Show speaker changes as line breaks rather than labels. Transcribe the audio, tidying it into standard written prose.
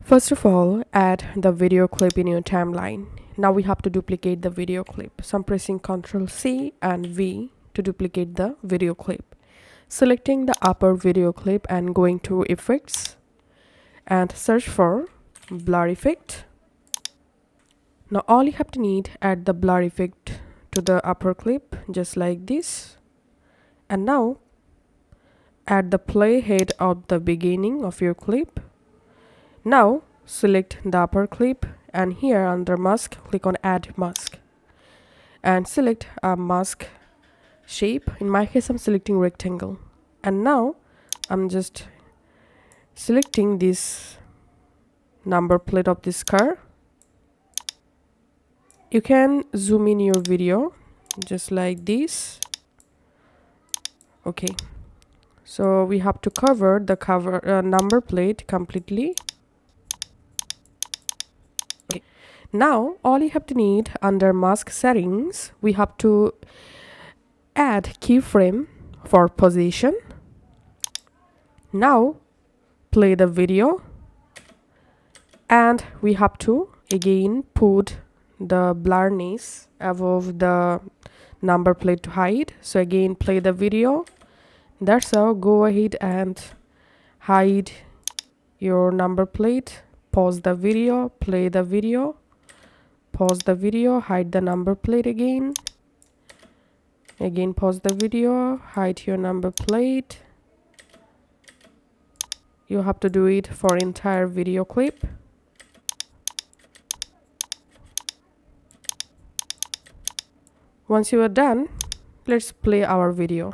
First of all, add the video clip in your timeline. Now we have to duplicate the video clip. So I'm pressing Ctrl C and V to duplicate the video clip. Selecting the upper video clip and going to effects and search for blur effect. Now all you have to need, add the blur effect to the upper clip just like this. And now add the playhead at the beginning of your clip. Now select the upper clip and here under mask click on add mask and select a mask shape. In my case I'm selecting rectangle, and now I'm just selecting this number plate of this car. You can zoom in your video just like this. Okay, so we have to cover the number plate completely. Okay. Now all you have to need, under mask settings we have to add keyframe for position. Now play the video and we have to again put the blurriness above the number plate to hide. So again play the video. That's how. Go ahead and hide your number plate. Pause the video, play the video, pause the video, hide the number plate again. Again pause the video, hide your number plate. You have to do it for entire video clip. Once you are done, let's play our video.